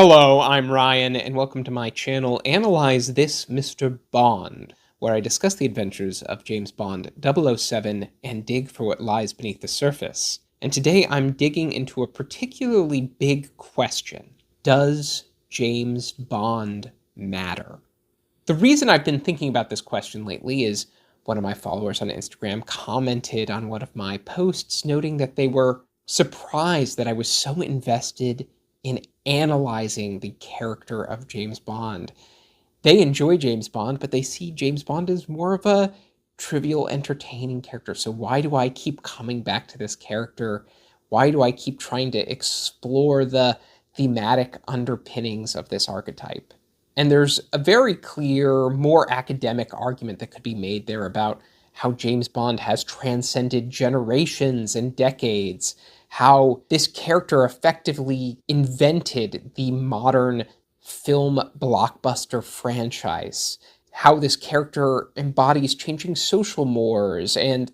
Hello, I'm Ryan, and welcome to my channel, Analyze This Mr. Bond, where I discuss the adventures of James Bond 007 and dig for what lies beneath the surface. And today I'm digging into a particularly big question. Does James Bond matter? The reason I've been thinking about this question lately is one of my followers on Instagram commented on one of my posts, noting that they were surprised that I was so invested in analyzing the character of James Bond. They enjoy James Bond, but they see James Bond as more of a trivial, entertaining character. So why do I keep coming back to this character? Why do I keep trying to explore the thematic underpinnings of this archetype? And there's a very clear, more academic argument that could be made there about how James Bond has transcended generations and decades, how this character effectively invented the modern film blockbuster franchise, how this character embodies changing social mores and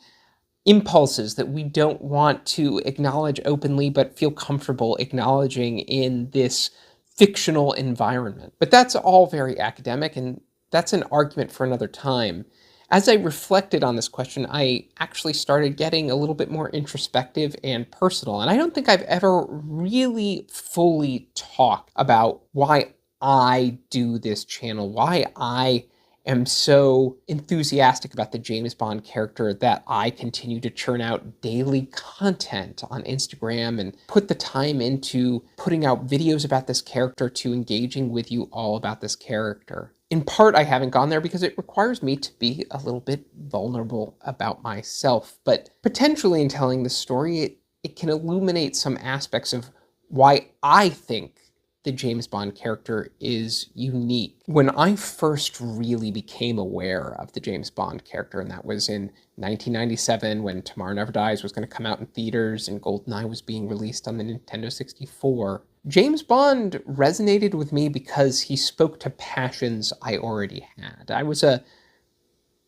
impulses that we don't want to acknowledge openly but feel comfortable acknowledging in this fictional environment. But that's all very academic, and that's an argument for another time. As I reflected on this question, I actually started getting a little bit more introspective and personal, and I don't think I've ever really fully talked about why I do this channel, why I am so enthusiastic about the James Bond character that I continue to churn out daily content on Instagram and put the time into putting out videos about this character to engaging with you all about this character. In part, I haven't gone there because it requires me to be a little bit vulnerable about myself, but potentially in telling this story, it can illuminate some aspects of why I think the James Bond character is unique. When I first really became aware of the James Bond character, and that was in 1997 when Tomorrow Never Dies was going to come out in theaters and GoldenEye was being released on the Nintendo 64, James Bond resonated with me because he spoke to passions I already had. I was a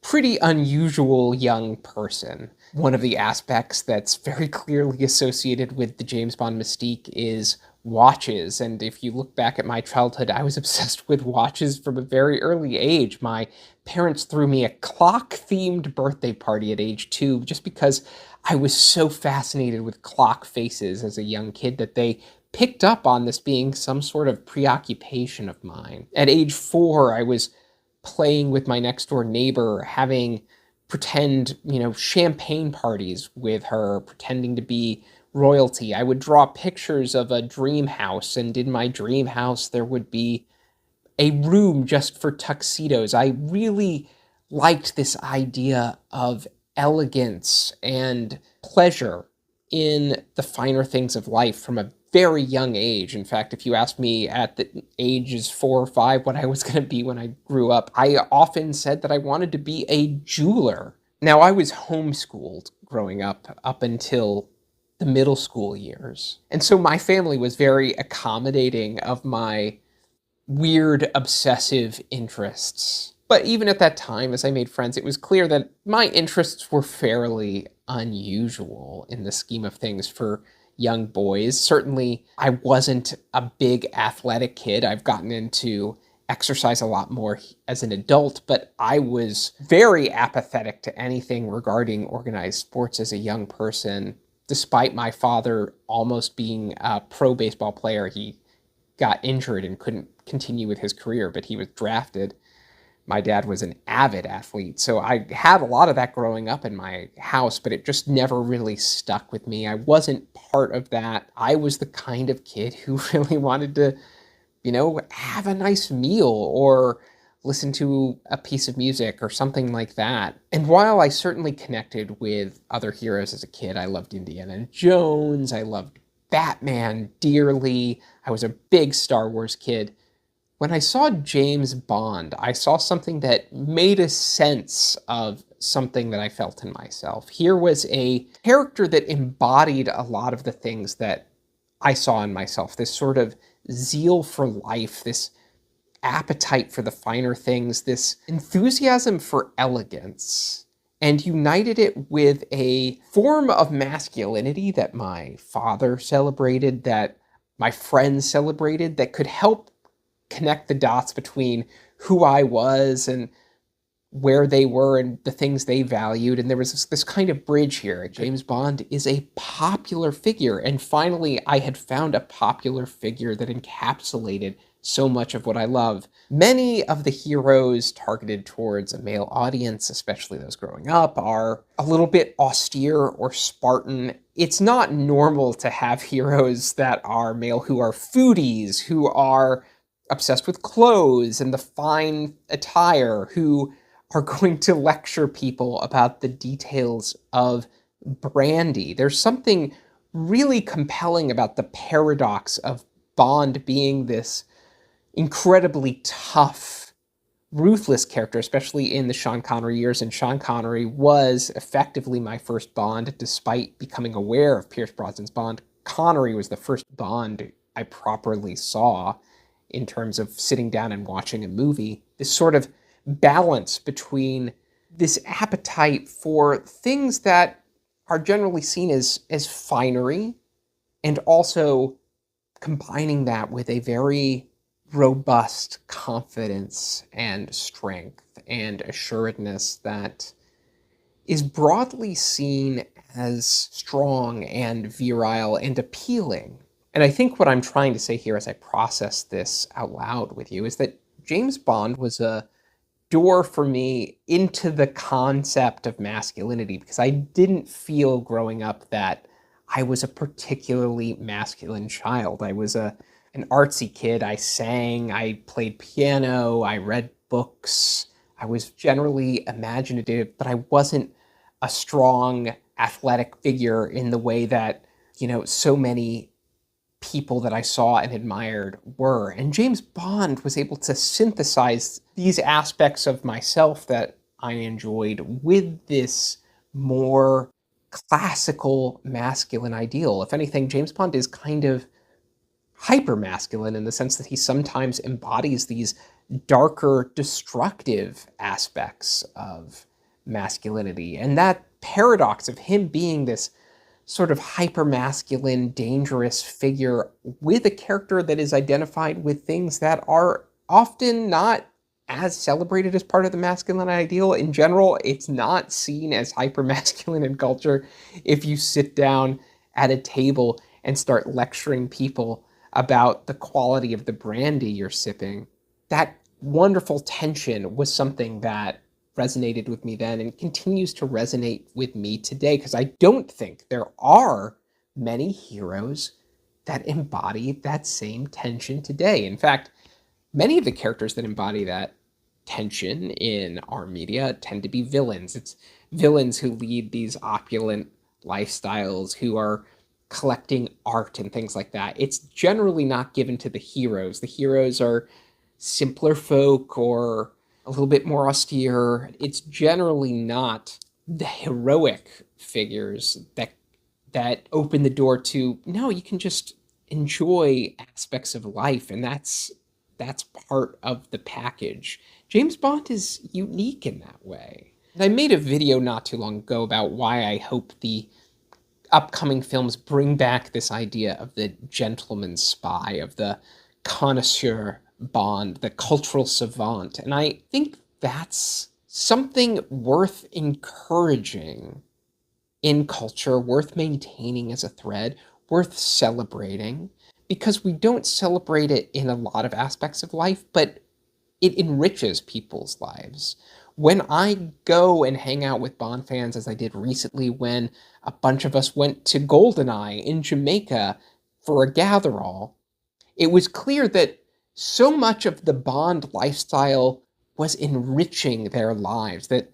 pretty unusual young person. One of the aspects that's very clearly associated with the James Bond mystique is watches. And if you look back at my childhood, I was obsessed with watches from a very early age. My parents threw me a clock-themed birthday party at age 2 just because I was so fascinated with clock faces as a young kid that they picked up on this being some sort of preoccupation of mine. At age 4, I was playing with my next door neighbor, having pretend, champagne parties with her, pretending to be royalty. I would draw pictures of a dream house, and in my dream house, there would be a room just for tuxedos. I really liked this idea of elegance and pleasure in the finer things of life from a very young age. In fact, if you asked me at the ages 4 or 5 what I was going to be when I grew up, I often said that I wanted to be a jeweler. Now, I was homeschooled growing up until the middle school years. And so my family was very accommodating of my weird, obsessive interests. But even at that time, as I made friends, it was clear that my interests were fairly unusual in the scheme of things for young boys. Certainly, I wasn't a big athletic kid. I've gotten into exercise a lot more as an adult, but I was very apathetic to anything regarding organized sports as a young person. Despite my father almost being a pro baseball player, he got injured and couldn't continue with his career, but he was drafted. My dad was an avid athlete, so I had a lot of that growing up in my house, but it just never really stuck with me. I wasn't part of that. I was the kind of kid who really wanted to, have a nice meal or listen to a piece of music or something like that. And while I certainly connected with other heroes as a kid, I loved Indiana Jones, I loved Batman dearly, I was a big Star Wars kid. When I saw James Bond, I saw something that made a sense of something that I felt in myself. Here was a character that embodied a lot of the things that I saw in myself. This sort of zeal for life, this appetite for the finer things, this enthusiasm for elegance, and united it with a form of masculinity that my father celebrated that my friends celebrated that could help connect the dots between who I was and where they were and the things they valued. And there was this kind of bridge here. James Bond is a popular figure. And finally, I had found a popular figure that encapsulated so much of what I love. Many of the heroes targeted towards a male audience, especially those growing up, are a little bit austere or Spartan. It's not normal to have heroes that are male who are foodies, who are obsessed with clothes and the fine attire, who are going to lecture people about the details of brandy. There's something really compelling about the paradox of Bond being this incredibly tough, ruthless character, especially in the Sean Connery years. And Sean Connery was effectively my first Bond, despite becoming aware of Pierce Brosnan's Bond. Connery was the first Bond I properly saw in terms of sitting down and watching a movie. This sort of balance between this appetite for things that are generally seen as finery, and also combining that with a very robust confidence and strength and assuredness that is broadly seen as strong and virile and appealing. And I think what I'm trying to say here as I process this out loud with you is that James Bond was a door for me into the concept of masculinity, because I didn't feel growing up that I was a particularly masculine child. I was an artsy kid. I sang, I played piano, I read books. I was generally imaginative, but I wasn't a strong athletic figure in the way that, so many people that I saw and admired were. And James Bond was able to synthesize these aspects of myself that I enjoyed with this more classical masculine ideal. If anything, James Bond is kind of hyper masculine in the sense that he sometimes embodies these darker, destructive aspects of masculinity. And that paradox of him being this sort of hyper-masculine, dangerous figure with a character that is identified with things that are often not as celebrated as part of the masculine ideal. In general, it's not seen as hyper-masculine in culture if you sit down at a table and start lecturing people about the quality of the brandy you're sipping. That wonderful tension was something that resonated with me then and continues to resonate with me today, because I don't think there are many heroes that embody that same tension today. In fact, many of the characters that embody that tension in our media tend to be villains. It's villains who lead these opulent lifestyles, who are collecting art and things like that. It's generally not given to the heroes. The heroes are simpler folk or a little bit more austere. It's generally not the heroic figures that open the door to, no, you can just enjoy aspects of life, and that's part of the package. James Bond is unique in that way. And I made a video not too long ago about why I hope the upcoming films bring back this idea of the gentleman spy, of the connoisseur Bond, the cultural savant. And I think that's something worth encouraging in culture, worth maintaining as a thread, worth celebrating, because we don't celebrate it in a lot of aspects of life, but it enriches people's lives. When I go and hang out with Bond fans, as I did recently when a bunch of us went to Goldeneye in Jamaica for a gather-all, it was clear that so much of the Bond lifestyle was enriching their lives, that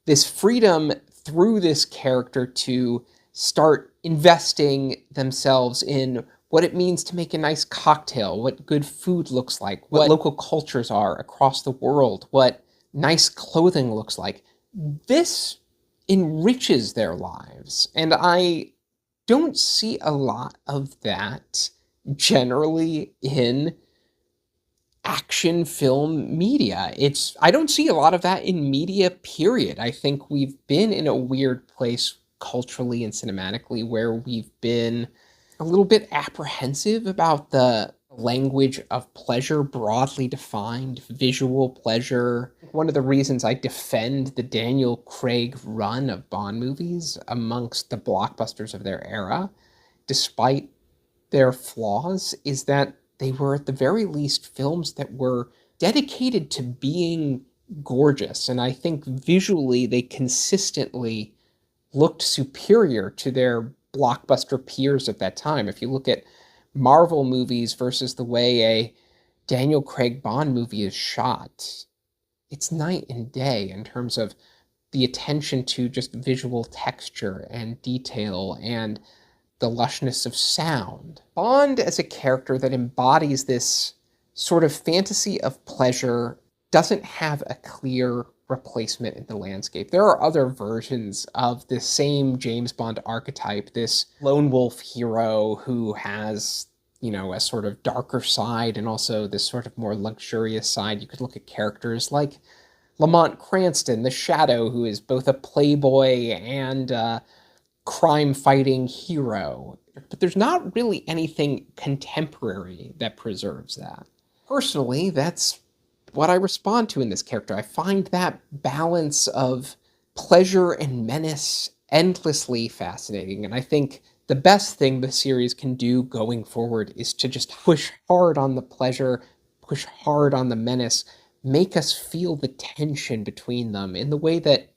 this freedom through this character to start investing themselves in what it means to make a nice cocktail, what good food looks like, what local cultures are across the world, what nice clothing looks like. This enriches their lives. And I don't see a lot of that generally in action film media. I don't see a lot of that in media, period. I think we've been in a weird place culturally and cinematically where we've been a little bit apprehensive about the language of pleasure broadly defined, visual pleasure. One of the reasons I defend the Daniel Craig run of Bond movies amongst the blockbusters of their era, despite their flaws, is that they were at the very least films that were dedicated to being gorgeous. And I think visually they consistently looked superior to their blockbuster peers at that time. If you look at Marvel movies versus the way a Daniel Craig Bond movie is shot, it's night and day in terms of the attention to just visual texture and detail and the lushness of sound. Bond as a character that embodies this sort of fantasy of pleasure doesn't have a clear replacement in the landscape. There are other versions of the same James Bond archetype, this lone wolf hero who has, a sort of darker side and also this sort of more luxurious side. You could look at characters like Lamont Cranston, the Shadow, who is both a playboy and crime-fighting hero. But there's not really anything contemporary that preserves that. Personally, that's what I respond to in this character. I find that balance of pleasure and menace endlessly fascinating, and I think the best thing the series can do going forward is to just push hard on the pleasure, push hard on the menace, make us feel the tension between them in the way that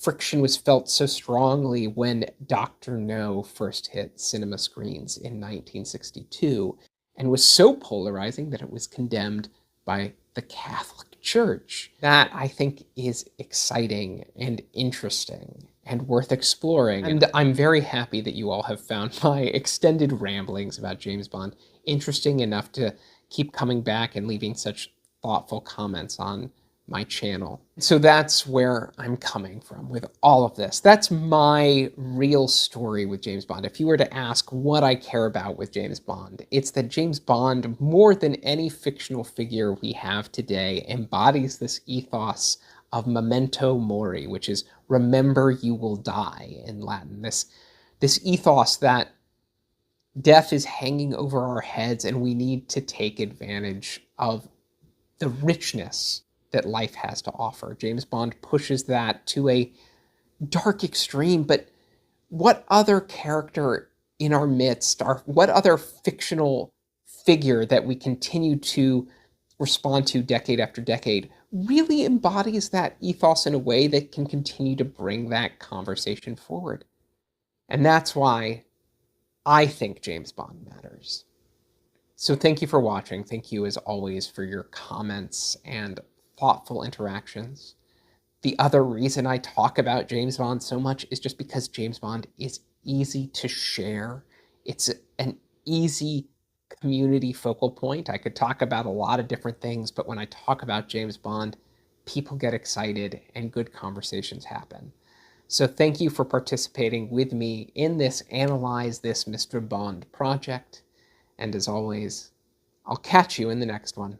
friction was felt so strongly when Dr. No first hit cinema screens in 1962 and was so polarizing that it was condemned by the Catholic Church. That, I think, is exciting and interesting and worth exploring. And I'm very happy that you all have found my extended ramblings about James Bond interesting enough to keep coming back and leaving such thoughtful comments on my channel. So that's where I'm coming from with all of this. That's my real story with James Bond. If you were to ask what I care about with James Bond, it's that James Bond, more than any fictional figure we have today, embodies this ethos of memento mori, which is remember you will die in Latin. This ethos that death is hanging over our heads and we need to take advantage of the richness that life has to offer. James Bond pushes that to a dark extreme, but what other character in our midst, what other fictional figure that we continue to respond to decade after decade really embodies that ethos in a way that can continue to bring that conversation forward? And that's why I think James Bond matters. So thank you for watching. Thank you, as always, for your comments and thoughtful interactions. The other reason I talk about James Bond so much is just because James Bond is easy to share. It's an easy community focal point. I could talk about a lot of different things, but when I talk about James Bond, people get excited and good conversations happen. So thank you for participating with me in this Analyze This Mr. Bond project. And as always, I'll catch you in the next one.